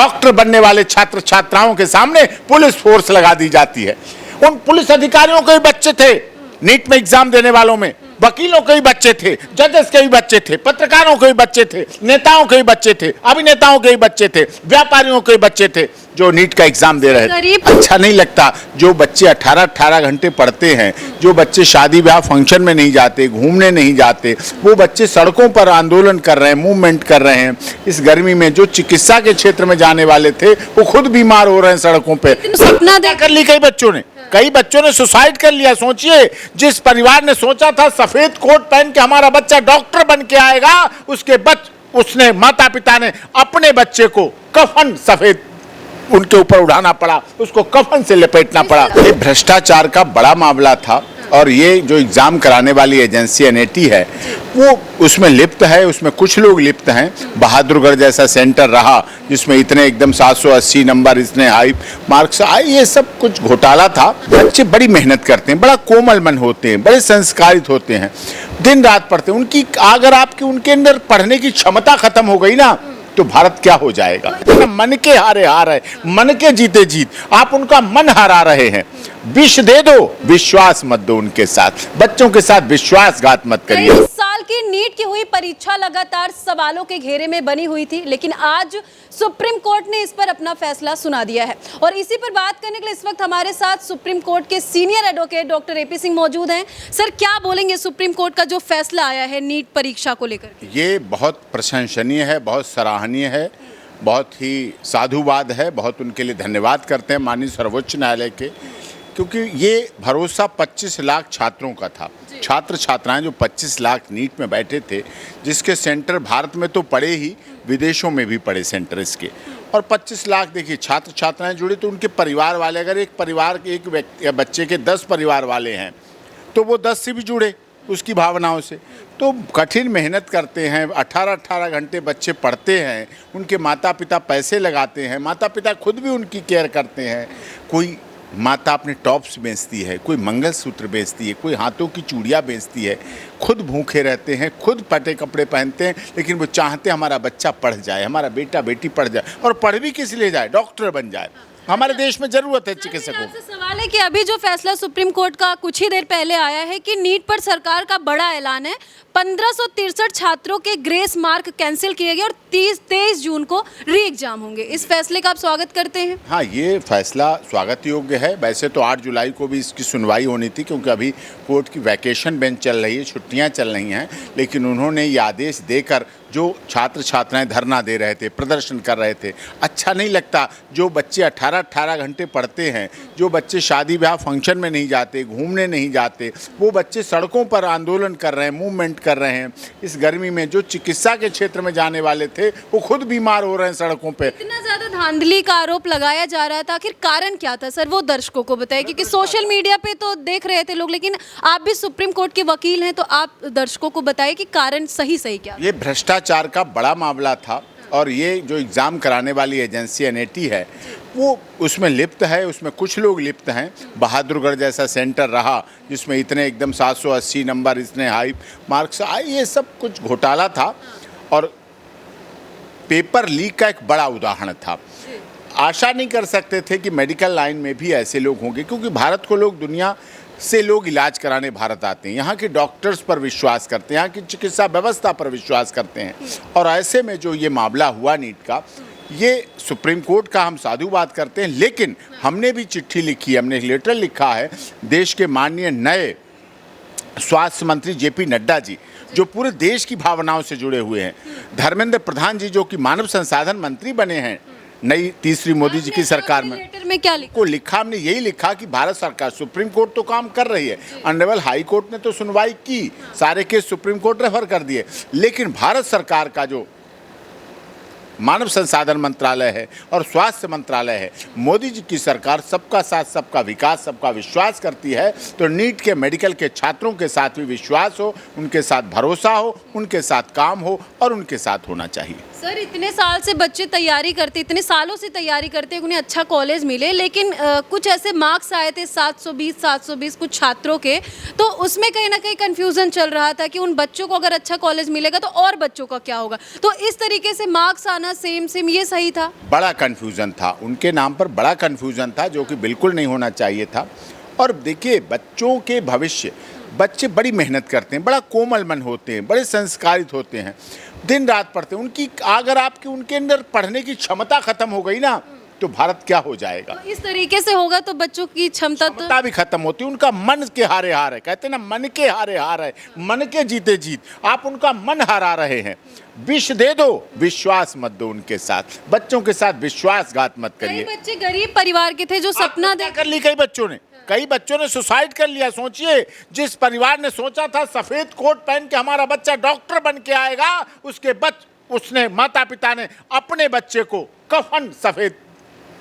Doctor बनने वाले छात्र छात्राओं के सामने पुलिस फोर्स लगा दी जाती है। उन पुलिस अधिकारियों के भी बच्चे थे नीट में एग्जाम देने वालों में, वकीलों के भी बच्चे थे, जजेस के भी बच्चे थे, पत्रकारों के भी बच्चे थे, नेताओं के भी बच्चे थे, अभिनेताओं के भी बच्चे थे, व्यापारियों के भी बच्चे थे जो नीट का एग्जाम दे रहे थे। अच्छा नहीं लगता जो बच्चे 18-18 घंटे पढ़ते हैं, जो बच्चे शादी ब्याह फंक्शन में नहीं जाते, घूमने नहीं जाते, वो बच्चे सड़कों पर आंदोलन कर रहे हैं, मूवमेंट कर रहे हैं इस गर्मी में। जो चिकित्सा के क्षेत्र में जाने वाले थे वो खुद बीमार हो रहे हैं सड़कों पर। सपना कर ली कई बच्चों ने सुसाइड कर लिया। सोचिए, जिस परिवार ने सोचा था सफेद कोट पहन के हमारा बच्चा डॉक्टर बन के आएगा, उसने माता पिता ने अपने बच्चे को कफन सफेद उनके ऊपर उड़ाना पड़ा, उसको कफन से लपेटना पड़ा। ये भ्रष्टाचार का बड़ा मामला था और ये जो एग्जाम कराने वाली एजेंसी एनआईटी है वो उसमें लिप्त है, उसमें कुछ लोग लिप्त हैं। बहादुरगढ़ जैसा सेंटर रहा जिसमें इतने एकदम 780 नंबर, इतने हाई मार्क्स आए, ये सब कुछ घोटाला था। बच्चे बड़ी मेहनत करते हैं, बड़ा कोमल मन होते हैं, बड़े संस्कारित होते हैं, दिन रात पढ़ते हैं। उनकी अगर आपकी उनके अंदर पढ़ने की क्षमता खत्म हो गई ना तो भारत क्या हो जाएगा। मन के हारे हार है, मन के जीते जीत। आप उनका मन हरा रहे हैं। विष दे दो, विश्वास मत दो उनके साथ, बच्चों के साथ विश्वासघात मत करिए। इस साल की नीट की हुई परीक्षा लगातार सवालों के घेरे में बनी हुई थी, लेकिन आज सुप्रीम कोर्ट ने इस पर अपना फैसला सुना दिया है। और इसी पर बात करने के लिए इस वक्त हमारे साथ सुप्रीम कोर्ट के senior advocate doctor AP Singh मौजूद हैं। सर, क्या बोलेंगे सुप्रीम कोर्ट का जो फैसला आया है नीट परीक्षा को लेकर? ये बहुत प्रशंसनीय है, बहुत सराहनीय है, बहुत ही साधुवाद है। बहुत उनके लिए धन्यवाद करते हैं माननीय सर्वोच्च न्यायालय के, क्योंकि ये भरोसा 25 लाख छात्रों का था। छात्र छात्राएं जो 25 लाख नीट में बैठे थे, जिसके सेंटर भारत में तो पड़े ही, विदेशों में भी पड़े सेंटर इसके। और 25 लाख देखिए छात्र छात्राएं जुड़े तो उनके परिवार वाले, अगर एक परिवार के एक व्यक्ति या बच्चे के 10 परिवार वाले हैं तो वो 10 से भी जुड़े उसकी भावनाओं से। तो कठिन मेहनत करते हैं, 18-18 घंटे बच्चे पढ़ते हैं, उनके माता पिता पैसे लगाते हैं, माता पिता खुद भी उनकी केयर करते हैं। कोई माता अपने टॉप्स बेचती है, कोई मंगलसूत्र बेचती है, कोई हाथों की चूड़ियाँ बेचती है, खुद भूखे रहते हैं, खुद फटे कपड़े पहनते हैं, लेकिन वो चाहते हमारा बच्चा पढ़ जाए, हमारा बेटा बेटी पढ़ जाए, और पढ़ भी किस लिए जाए, डॉक्टर बन जाए। हमारे देश में जरूरत है चिकित्सकों की। सवाल है कि अभी जो फैसला सुप्रीम कोर्ट का कुछ ही देर पहले आया है कि नीट पर सरकार का बड़ा ऐलान है। 1563 छात्रों के ग्रेस मार्क कैंसिल किए गए और 23 जून को री एग्जाम होंगे। इस फैसले का आप स्वागत करते हैं? हाँ, ये फैसला स्वागत योग्य है। वैसे तो 8 जुलाई को भी इसकी सुनवाई होनी थी, क्योंकि अभी कोर्ट की वैकेशन बेंच चल रही है, छुट्टियां चल रही हैं, लेकिन उन्होंने ये आदेश देकर जो छात्र छात्राएं धरना दे रहे थे, प्रदर्शन कर रहे थे, अच्छा नहीं लगता जो बच्चे 18-18 घंटे पढ़ते हैं, जो बच्चे शादी ब्याह फंक्शन में नहीं जाते, घूमने नहीं जाते, वो बच्चे सड़कों पर आंदोलन कर रहे हैं, मूवमेंट कर रहे हैं इस गर्मी में। जो चिकित्सा के क्षेत्र में जाने वाले थे वो खुद बीमार हो रहे हैं सड़कों पे। इतना ज्यादा धांधली का आरोप लगाया जा रहा था, आखिर कारण क्या था सर? वो दर्शकों को बताइए, क्योंकि सोशल मीडिया पे तो देख रहे थे लोग, लेकिन आप भी सुप्रीम कोर्ट के वकील हैं, तो आप दर्शकों को बताइए कि कारण सही क्या? ये भ्रष्टाचार का बड़ा मामला था और ये जो एग्ज़ाम कराने वाली एजेंसी एनआईटी है वो उसमें लिप्त है, उसमें कुछ लोग लिप्त हैं। बहादुरगढ़ जैसा सेंटर रहा जिसमें इतने एकदम 780 नंबर, इतने हाई मार्क्स आए, ये सब कुछ घोटाला था और पेपर लीक का एक बड़ा उदाहरण था। आशा नहीं कर सकते थे कि मेडिकल लाइन में भी ऐसे लोग होंगे, क्योंकि भारत को लोग, दुनिया से लोग इलाज कराने भारत आते हैं, यहाँ के डॉक्टर्स पर विश्वास करते हैं, यहाँ की चिकित्सा व्यवस्था पर विश्वास करते हैं। और ऐसे में जो ये मामला हुआ नीट का, ये सुप्रीम कोर्ट का हम साधुवाद करते हैं, लेकिन हमने भी चिट्ठी लिखी, हमने एक लेटर लिखा है देश के माननीय नए स्वास्थ्य मंत्री जेपी नड्डा जी, जो पूरे देश की भावनाओं से जुड़े हुए हैं, धर्मेंद्र प्रधान जी जो कि मानव संसाधन मंत्री बने हैं नई तीसरी मोदी जी की सरकार में। लेटर में क्या लिखा? हमने यही लिखा कि भारत सरकार, सुप्रीम कोर्ट तो काम कर रही है, ऑनरेबल हाई कोर्ट ने तो सुनवाई की, सारे केस सुप्रीम कोर्ट रेफर कर दिए, लेकिन भारत सरकार का जो मानव संसाधन मंत्रालय है और स्वास्थ्य मंत्रालय है, मोदी जी की सरकार सबका साथ, सबका विकास, सबका विश्वास करती है। तो नीट के मेडिकल के छात्रों के साथ भी विश्वास हो, उनके साथ भरोसा हो, उनके साथ काम हो और उनके साथ होना चाहिए। सर इतने साल से बच्चे तैयारी करते, इतने सालों से तैयारी करते, उन्हें अच्छा कॉलेज मिले, लेकिन कुछ ऐसे मार्क्स आए थे 720 कुछ छात्रों के, तो उसमें कहीं ना कहीं कंफ्यूजन चल रहा था कि उन बच्चों को अगर अच्छा कॉलेज मिलेगा तो और बच्चों का क्या होगा। तो इस तरीके से मार्क्स आना सेम ये सही था? बड़ा कन्फ्यूज़न था, उनके नाम पर बड़ा कन्फ्यूज़न था, जो कि बिल्कुल नहीं होना चाहिए था। और देखिए, बच्चों के भविष्य, बच्चे बड़ी मेहनत करते हैं, बड़ा कोमल मन होते हैं, बड़े संस्कारित होते हैं, दिन रात पढ़ते हैं। उनकी अगर आपकी उनके अंदर पढ़ने की क्षमता खत्म हो गई ना, तो भारत क्या हो जाएगा। तो इस तरीके से होगा तो बच्चों की क्षमता भी खत्म होती है, उनका मन के हारे हार है। कहते हैं ना, मन के हारे हार है, मन के जीते जीत। आप उनका मन हरा रहे हैं। विष दे दो, विश्वास मत दो उनके साथ। बच्चों के साथ विश्वासघात मत करिए। कई बच्चे गरीब परिवार के थे जो सपना देख कर ली, कई बच्चों ने सुसाइड कर लिया। सोचिए, जिस परिवार ने सोचा था सफेद कोट पहन के हमारा बच्चा डॉक्टर बन के आएगा, उसने माता पिता ने अपने बच्चे को कफन सफेद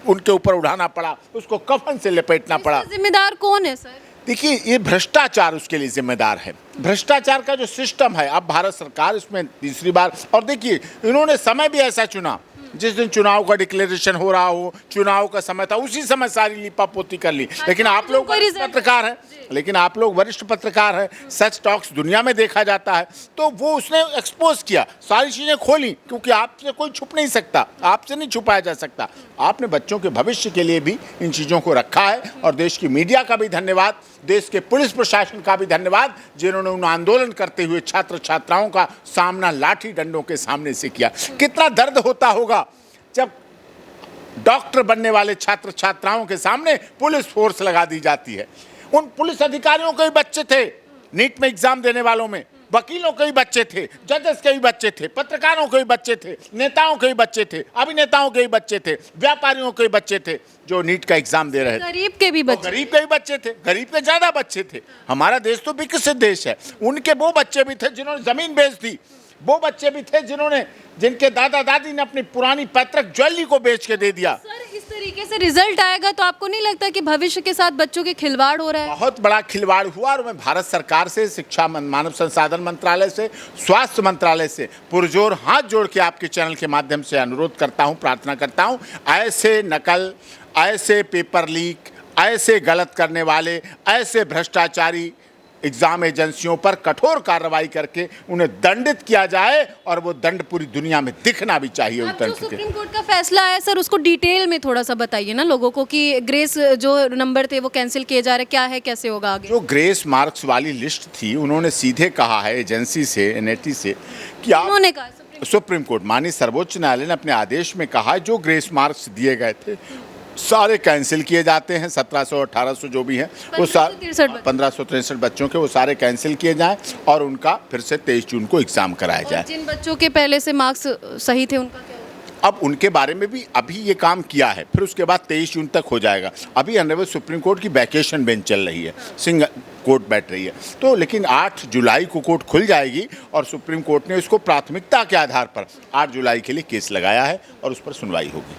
उनके ऊपर उड़ाना पड़ा, उसको कफन से लपेटना पड़ा। जिम्मेदार कौन है सर? देखिए, ये भ्रष्टाचार उसके लिए जिम्मेदार है। भ्रष्टाचार का जो सिस्टम है, अब भारत सरकार इसमें तीसरी बार, और देखिए इन्होंने समय भी ऐसा चुना, जिस दिन चुनाव का डिक्लेरेशन हो रहा हो, चुनाव का समय था, उसी समय सारी लिपापोती कर ली। लेकिन आप लोग वरिष्ठ पत्रकार हैं, सच टॉक्स दुनिया में देखा जाता है, तो वो उसने एक्सपोज किया, सारी चीज़ें खोली, क्योंकि आपसे कोई छुप नहीं सकता, आपसे नहीं छुपाया जा सकता। आपने बच्चों के भविष्य के लिए भी इन चीज़ों को रखा है, और देश की मीडिया का भी धन्यवाद, देश के पुलिस प्रशासन का भी धन्यवाद, जिन्होंने उन आंदोलन करते हुए छात्र छात्राओं का सामना लाठी डंडों के सामने से किया। कितना दर्द होता होगा जब डॉक्टर बनने वाले छात्र छात्राओं के सामने पुलिस फोर्स लगा दी जाती है। उन पुलिस अधिकारियों के भी बच्चे थे, नीट में एग्जाम देने वालों में, वकीलों के भी बच्चे थे, जजेस के भी बच्चे थे, पत्रकारों के भी बच्चे थे, नेताओं के भी बच्चे थे, अभिनेताओं के भी बच्चे थे, व्यापारियों के भी बच्चे थे जो नीट का एग्जाम दे रहे थे। गरीब के भी बच्चे थे, गरीब के ज्यादा बच्चे थे। हमारा देश तो विकसित देश है। उनके वो बच्चे भी थे जिन्होंने जमीन बेच दी, वो बच्चे भी थे जिनके दादा दादी ने अपनी पुरानी पैतृक ज्वेलरी को बेच के दे दिया। सर इस तरीके से रिजल्ट आएगा तो आपको नहीं लगता कि भविष्य के साथ बच्चों के खिलवाड़ हो रहा है? बहुत बड़ा खिलवाड़ हुआ, और मैं भारत सरकार से, शिक्षा मानव संसाधन मंत्रालय से, स्वास्थ्य मंत्रालय से पुरजोर हाथ जोड़ के आपके चैनल के माध्यम से अनुरोध करता हूं, प्रार्थना करता हूं, ऐसे नकल, ऐसे पेपर लीक, ऐसे गलत करने वाले, ऐसे भ्रष्टाचारी एग्जाम एजेंसियों पर कठोर कार्रवाई करके उन्हें दंडित किया जाए, और वो दंड पूरी दुनिया में दिखना भी चाहिए। अब जो सुप्रीम कोर्ट का फैसला है सर, उसको डिटेल में थोड़ा सा बताइए ना लोगों को, कि ग्रेस जो नंबर थे वो कैंसिल किए जा रहे, क्या है, कैसे होगा आगे? जो ग्रेस मार्क्स वाली लिस्ट थी, उन्होंने सीधे कहा है एजेंसी से, NIT से, कि आप, उन्होंने कहा, सुप्रीम कोर्ट माननीय सर्वोच्च न्यायालय ने अपने आदेश में कहा है, जो ग्रेस मार्क्स दिए गए थे सारे कैंसिल किए जाते हैं। 1700 1800 जो भी हैं, वो 1563 बच्चों के वो सारे कैंसिल किए जाएं, और उनका फिर से 23 जून को एग्जाम कराया जाए। जिन बच्चों के पहले से मार्क्स सही थे उनका क्या होगा? अब उनके बारे में भी अभी ये काम किया है, फिर उसके बाद 23 जून तक हो जाएगा। अभी ऑनरेबल सुप्रीम कोर्ट की वैकेशन बेंच चल रही है, सिंगल कोर्ट बैठ रही है, तो लेकिन 8 जुलाई को कोर्ट खुल जाएगी, और सुप्रीम कोर्ट ने इसको प्राथमिकता के आधार पर 8 जुलाई के लिए केस लगाया है, और उस पर सुनवाई होगी।